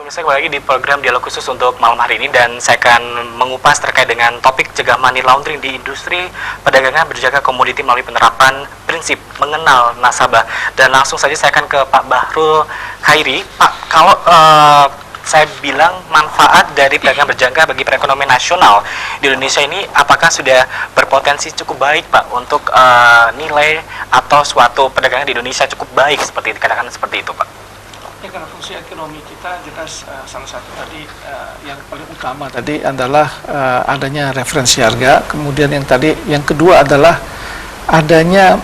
Pemirsa, kembali lagi di program Dialog Khusus untuk malam hari ini, dan saya akan mengupas terkait dengan topik cegah money laundering di industri perdagangan berjaga komoditi melalui penerapan prinsip mengenal nasabah. Dan langsung saja saya akan ke Pak Bahrul Khairi. Pak, kalau saya bilang manfaat dari perdagangan berjangka bagi perekonomian nasional di Indonesia ini, apakah sudah berpotensi cukup baik, Pak, untuk nilai atau suatu perdagangan di Indonesia cukup baik seperti dikatakan seperti itu, Pak? Ya, karena fungsi ekonomi kita jelas salah satu tadi yang paling utama tadi adalah adanya referensi harga. Kemudian yang kedua adalah adanya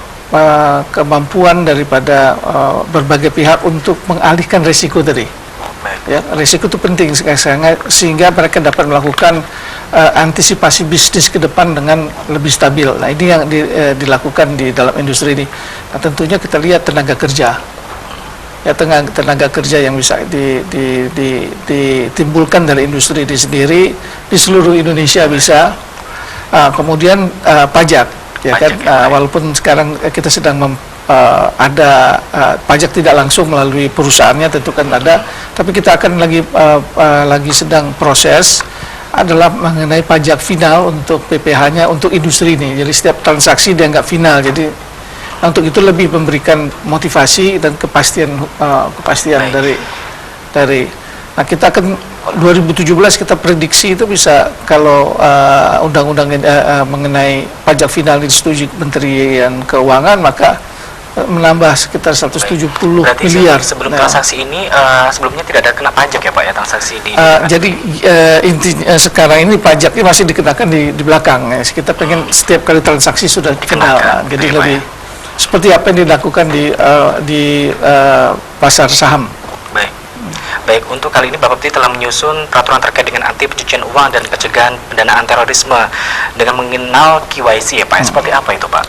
kemampuan daripada berbagai pihak untuk mengalihkan risiko tadi. Ya, risiko itu penting sehingga mereka dapat melakukan antisipasi bisnis ke depan dengan lebih stabil. Nah, ini yang dilakukan di dalam industri ini. Nah, tentunya kita lihat tenaga kerja. Ya, tenaga kerja yang bisa ditimbulkan dari industri ini sendiri di seluruh Indonesia bisa. Kemudian pajak, ya pajak, kan, walaupun sekarang kita sedang ada pajak tidak langsung melalui perusahaannya, tentu kan ada, tapi kita akan lagi sedang proses adalah mengenai pajak final untuk PPh-nya untuk industri ini. Jadi setiap transaksi dianggap final. Jadi untuk itu lebih memberikan motivasi dan kepastian dari nah, kita akan 2017 kita prediksi itu bisa, kalau undang-undang mengenai pajak final disetujui Kementerian Keuangan, maka menambah sekitar 170 Berarti miliar. Sebelum transaksi ini sebelumnya tidak ada kena pajak ya, Pak, ya, transaksi di jadi intinya sekarang ini pajaknya masih dikenakan di belakang ya. Kita pengen setiap kali transaksi sudah dikenal, jadi lebih seperti apa yang dilakukan di pasar saham. Baik, untuk kali ini Bapak Peti telah menyusun peraturan terkait dengan anti pencucian uang dan pencegahan pendanaan terorisme dengan mengenal KYC ya, Pak. Seperti apa itu, Pak?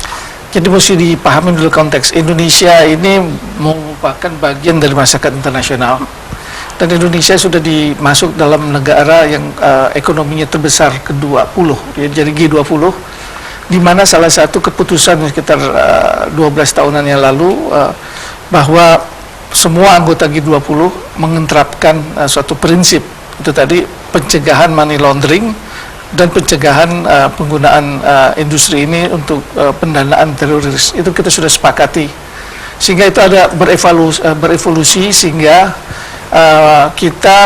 Jadi mesti dipahami dulu konteks. Indonesia ini merupakan bagian dari masyarakat internasional, dan Indonesia sudah dimasuk dalam negara yang ekonominya terbesar ke-20, ya, jadi G20, di mana salah satu keputusan sekitar 12 tahunan yang lalu bahwa semua anggota G20 mengenerapkan suatu prinsip, itu tadi pencegahan money laundering dan pencegahan penggunaan industri ini untuk pendanaan teroris. Itu kita sudah sepakati, sehingga itu ada berevolusi sehingga kita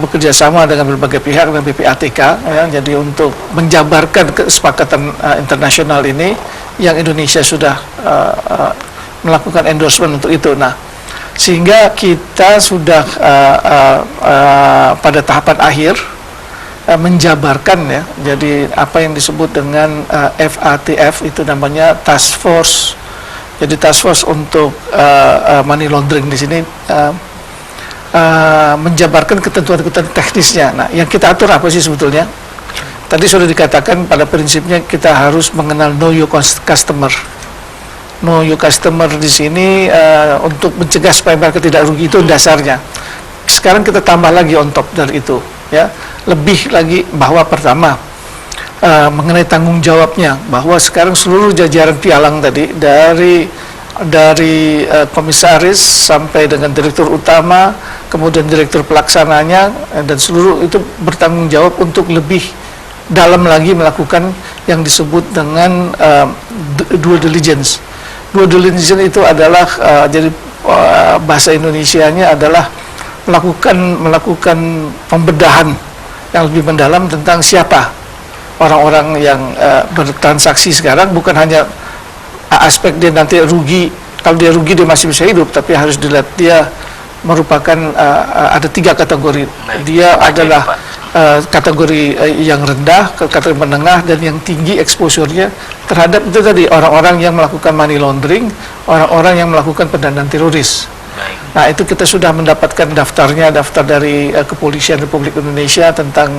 bekerja sama dengan berbagai pihak dan PPATK, ya, jadi untuk menjabarkan kesepakatan internasional ini yang Indonesia sudah melakukan endorsement untuk itu. Nah, sehingga kita sudah pada tahapan akhir menjabarkan, ya, jadi apa yang disebut dengan FATF itu namanya task force. Jadi task force untuk money laundering di sini menjabarkan ketentuan-ketentuan teknisnya. Nah, yang kita atur apa sih sebetulnya? Tadi sudah dikatakan pada prinsipnya kita harus mengenal know your customer. Know your customer di sini untuk mencegah supaya mereka tidak rugi, itu dasarnya. Sekarang kita tambah lagi on top dari itu, ya, lebih lagi bahwa pertama mengenai tanggung jawabnya, bahwa sekarang seluruh jajaran pialang tadi dari komisaris sampai dengan direktur utama, kemudian direktur pelaksananya, dan seluruh itu bertanggung jawab untuk lebih dalam lagi melakukan yang disebut dengan due diligence. Due diligence itu adalah jadi bahasa Indonesianya adalah melakukan pembedahan yang lebih mendalam tentang siapa orang-orang yang bertransaksi sekarang, bukan hanya aspek dia nanti rugi. Kalau dia rugi dia masih bisa hidup, tapi harus dilihat dia merupakan ada 3 kategori. Dia adalah kategori yang rendah, kategori menengah, dan yang tinggi exposure-nya terhadap itu tadi orang-orang yang melakukan money laundering, orang-orang yang melakukan pendanaan teroris. Nah, itu kita sudah mendapatkan daftarnya, daftar dari Kepolisian Republik Indonesia tentang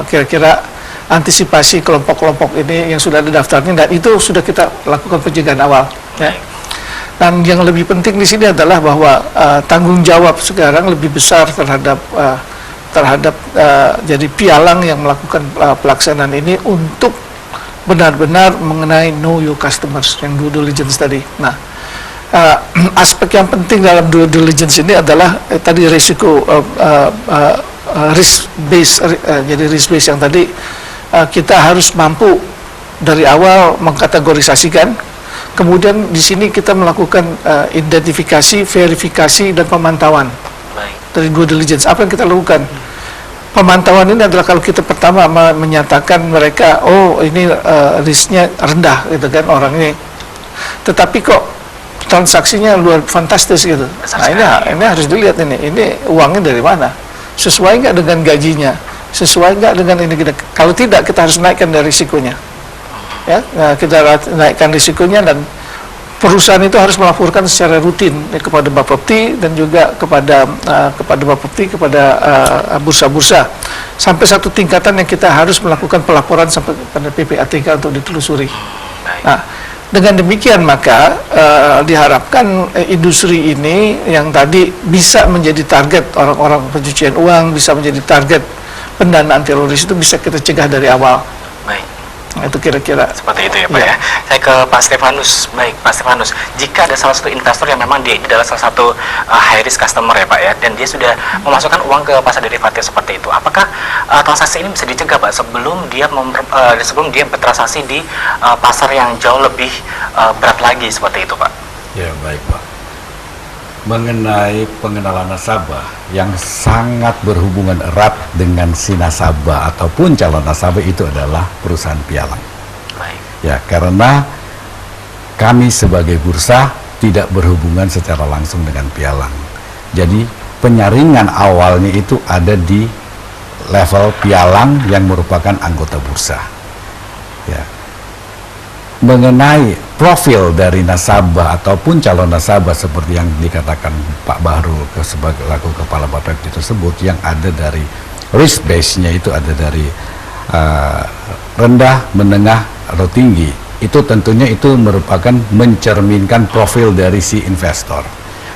kira-kira antisipasi kelompok-kelompok ini yang sudah ada daftarnya, dan itu sudah kita lakukan pencegahan awal, ya. Dan yang lebih penting di sini adalah bahwa tanggung jawab sekarang lebih besar terhadap jadi pialang yang melakukan pelaksanaan ini untuk benar-benar mengenai know your customers, yang due diligence tadi. Nah, aspek yang penting dalam due diligence ini adalah tadi risiko risk base, jadi risk base yang tadi kita harus mampu dari awal mengkategorisasikan, kemudian di sini kita melakukan identifikasi, verifikasi dan pemantauan. Baik. Dari due diligence. Apa yang kita lakukan? Pemantauan ini adalah kalau kita pertama menyatakan mereka, oh ini risknya rendah gitu kan orang ini, tetapi kok transaksinya luar fantastis gitu. Nah ini harus dilihat ini uangnya dari mana, sesuai nggak dengan gajinya, sesuai nggak dengan ini. Kalau tidak, kita harus naikkan dari risikonya. Ya, nah, kita naikkan risikonya, dan perusahaan itu harus melaporkan secara rutin kepada Bapepti dan juga kepada Bapepti, kepada bursa-bursa, sampai satu tingkatan yang kita harus melakukan pelaporan sampai kepada PPATK untuk ditelusuri. Nah, dengan demikian maka diharapkan industri ini yang tadi bisa menjadi target orang-orang pencucian uang, bisa menjadi target pendanaan teroris, itu bisa kita cegah dari awal. Baik. Nah, itu kira-kira seperti itu ya Pak ya. Saya ke Pak Stefanus. Baik Pak Stefanus, jika ada salah satu investor yang memang dia ini adalah salah satu high risk customer ya Pak ya, dan dia sudah memasukkan uang ke pasar derivatif seperti itu, apakah transaksi ini bisa dicegah Pak sebelum dia bertransaksi di pasar yang jauh lebih berat lagi seperti itu Pak? Ya baik Pak. Mengenai pengenalan nasabah yang sangat berhubungan erat dengan si nasabah ataupun calon nasabah, itu adalah perusahaan pialang. Baik. Ya, karena kami sebagai bursa tidak berhubungan secara langsung dengan pialang. Jadi penyaringan awalnya itu ada di level pialang yang merupakan anggota bursa. Ya. Mengenai profil dari nasabah ataupun calon nasabah seperti yang dikatakan Pak Bahrul sebagai laku kepala Bapepti tersebut, yang ada dari risk base-nya itu ada dari rendah, menengah, atau tinggi, itu tentunya itu merupakan mencerminkan profil dari si investor,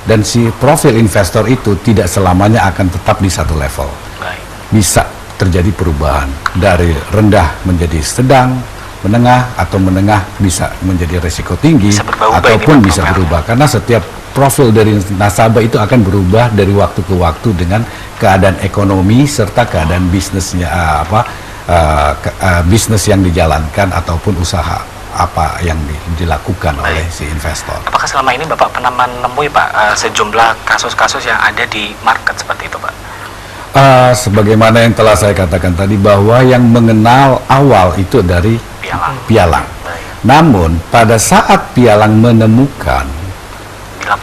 dan si profil investor itu tidak selamanya akan tetap di satu level. Baik. Bisa terjadi perubahan dari rendah menjadi sedang, menengah, atau menengah bisa menjadi resiko tinggi, ataupun bisa berubah, karena setiap profil dari nasabah itu akan berubah dari waktu ke waktu dengan keadaan ekonomi serta keadaan bisnisnya, bisnis yang dijalankan ataupun usaha apa yang dilakukan oleh si investor. Apakah selama ini Bapak pernah menemui Pak sejumlah kasus-kasus yang ada di market seperti itu Pak? Sebagaimana yang telah saya katakan tadi, bahwa yang mengenal awal itu dari pialang. Namun pada saat pialang menemukan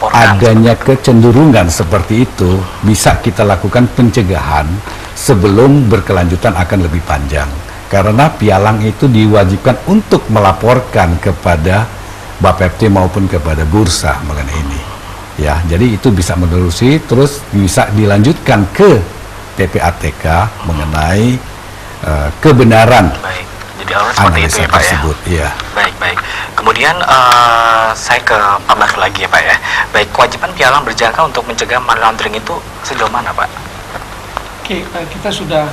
adanya kecenderungan seperti itu, bisa kita lakukan pencegahan sebelum berkelanjutan akan lebih panjang, karena pialang itu diwajibkan untuk melaporkan kepada Bapepti maupun kepada bursa mengenai ini. Ya, jadi itu bisa menerusi, terus bisa dilanjutkan ke PPATK mengenai kebenaran. Baik. Jadi seperti itu ya Pak tersebut, ya. Baik. Kemudian saya ke Pak Bahrul lagi ya Pak ya. Baik, kewajiban pialang berjangka untuk mencegah money laundering itu sejauh mana Pak? Oke, kita sudah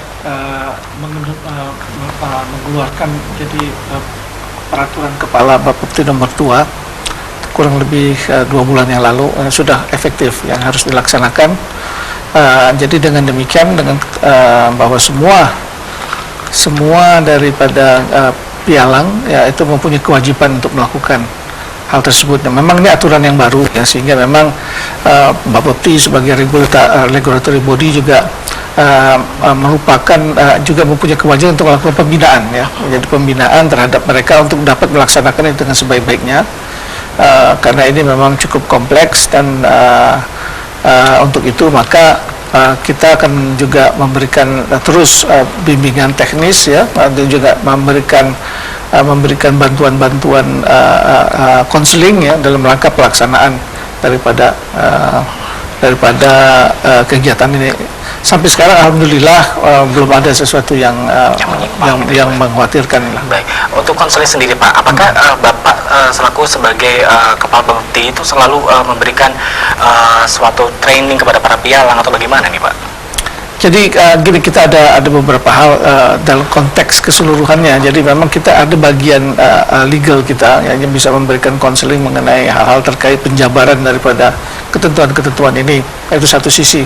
mengeluarkan jadi peraturan kepala Bapepti nomor 2 kurang lebih 2 bulan yang lalu, sudah efektif yang harus dilaksanakan. Jadi dengan demikian, dengan bahwa semua daripada pialang ya itu mempunyai kewajiban untuk melakukan hal tersebut. Nah, memang ini aturan yang baru ya, sehingga memang Bapepti sebagai regulatory body juga merupakan juga mempunyai kewajiban untuk melakukan pembinaan ya, menjadi pembinaan terhadap mereka untuk dapat melaksanakan itu dengan sebaik-baiknya, karena ini memang cukup kompleks, dan untuk itu maka kita akan juga memberikan terus bimbingan teknis ya, dan juga memberikan bantuan-bantuan konseling ya dalam rangka pelaksanaan daripada kegiatan ini. Sampai sekarang alhamdulillah belum ada sesuatu yang mengkhawatirkan. Baik, untuk konseling sendiri Pak, apakah Bapak selaku sebagai kepala Bapepti itu selalu memberikan suatu training kepada para pialang atau bagaimana nih Pak? Jadi gini, kita ada beberapa hal dalam konteks keseluruhannya. Jadi memang kita ada bagian legal kita yang bisa memberikan konseling mengenai hal-hal terkait penjabaran daripada ketentuan-ketentuan ini. Itu satu sisi.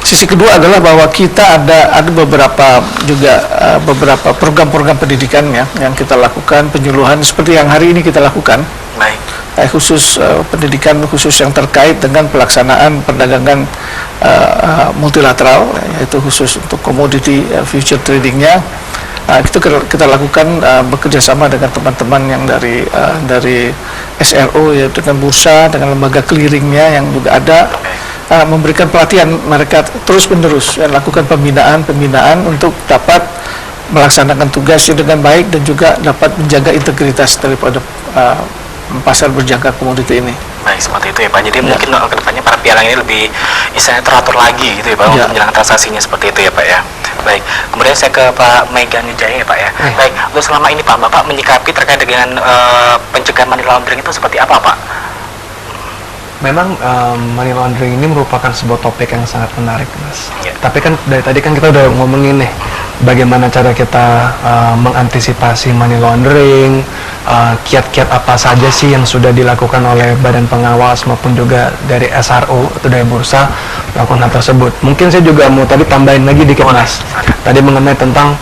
Sisi kedua adalah bahwa kita ada beberapa juga beberapa program-program pendidikan ya yang kita lakukan, penyuluhan seperti yang hari ini kita lakukan. Baik. Khusus pendidikan khusus yang terkait dengan pelaksanaan perdagangan multilateral, yaitu khusus untuk commodity future tradingnya. Itu kita lakukan bekerja sama dengan teman-teman yang dari SRO, yaitu dengan bursa, dengan lembaga clearingnya yang juga ada, memberikan pelatihan mereka terus-menerus, lakukan pembinaan untuk dapat melaksanakan tugasnya dengan baik dan juga dapat menjaga integritas daripada pasar berjangka komoditi ini. Baik, seperti itu ya Pak. Jadi mungkin kedepannya para pialang ini lebih istilahnya teratur lagi gitu ya Pak, untuk menjalankan transaksinya seperti itu ya Pak ya. Baik, kemudian saya ke Pak Meghan Wijaya ya Pak ya. Baik, untuk selama ini Pak, Bapak menyikapi terkait dengan pencegahan money laundering itu seperti apa Pak? Memang money laundering ini merupakan sebuah topik yang sangat menarik, Mas. Ya. Tapi kan dari tadi kan kita udah ngomongin nih bagaimana cara kita mengantisipasi money laundering, kiat-kiat apa saja sih yang sudah dilakukan oleh badan pengawas maupun juga dari SRO atau dari bursa melakukan hal tersebut. Mungkin saya juga mau tadi tambahin lagi dikit, Mas. Tadi mengenai tentang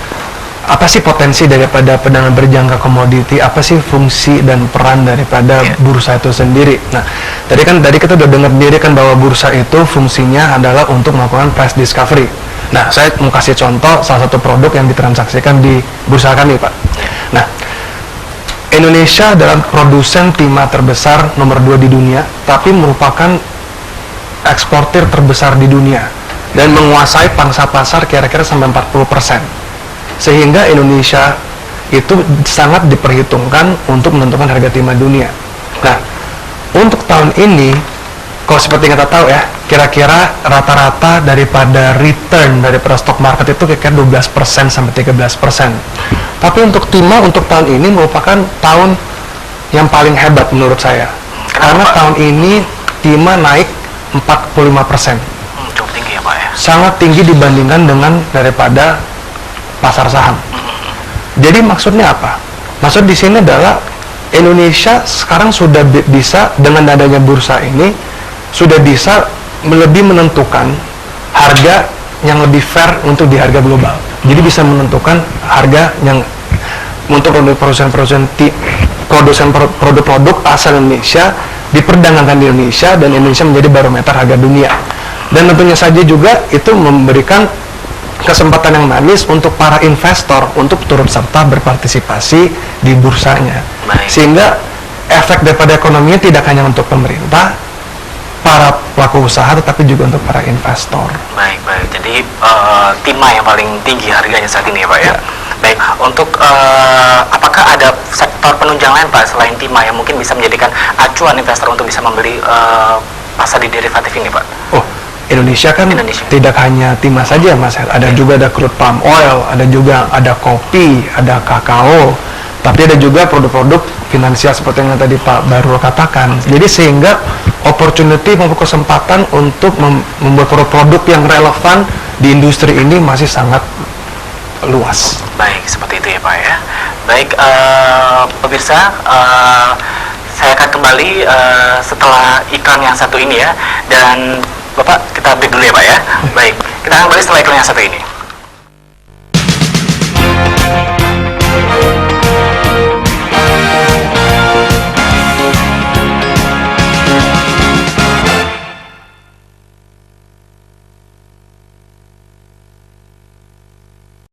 apa sih potensi daripada perdagangan berjangka komoditi, apa sih fungsi dan peran daripada bursa itu sendiri. Nah, tadi kita udah dengar sendiri kan bahwa bursa itu fungsinya adalah untuk melakukan price discovery. Nah, saya mau kasih contoh salah satu produk yang ditransaksikan di bursa kami, Pak. Nah, Indonesia adalah produsen timah terbesar nomor 2 di dunia, tapi merupakan eksportir terbesar di dunia dan menguasai pangsa pasar kira-kira sampai 40%. Sehingga Indonesia itu sangat diperhitungkan untuk menentukan harga timah dunia. Nah, untuk tahun ini, kalau seperti kita tahu ya, kira-kira rata-rata daripada return daripada stock market itu kira-kira 12% sampai 13%. Tapi untuk timah untuk tahun ini merupakan tahun yang paling hebat menurut saya. Karena tahun ini timah naik 45%. Cukup tinggi ya Pak ya? Sangat tinggi dibandingkan dengan daripada pasar saham. Jadi maksudnya apa? Maksud di sini adalah Indonesia sekarang sudah bisa dengan adanya bursa ini sudah bisa lebih menentukan harga yang lebih fair untuk di harga global. Jadi bisa menentukan harga yang untuk produk-produk asal Indonesia diperdagangkan di Indonesia dan Indonesia menjadi barometer harga dunia. Dan tentunya saja juga itu memberikan kesempatan yang manis untuk para investor untuk turut serta berpartisipasi di bursanya. Sehingga efek daripada ekonominya tidak hanya untuk pemerintah, para pelaku usaha, tetapi juga untuk para investor. Baik. Jadi timah yang paling tinggi harganya saat ini ya Pak ya? Baik, untuk apakah ada sektor penunjang lain Pak selain timah yang mungkin bisa menjadikan acuan investor untuk bisa membeli pasar di derivatif ini Pak? Oh, Indonesia kan tidak hanya timah saja Mas, juga ada crude palm oil, ada kopi, ada kakao, tapi ada juga produk-produk finansial seperti yang tadi Pak Barul katakan. Jadi sehingga opportunity maupun kesempatan untuk membuat produk-produk yang relevan di industri ini masih sangat luas. Baik, seperti itu ya Pak ya. Baik, pemirsa, saya akan kembali setelah iklan yang satu ini ya. Dan Bapak, kita break dulu ya Pak ya. Baik, kita akan kembali setelah iklan yang satu ini.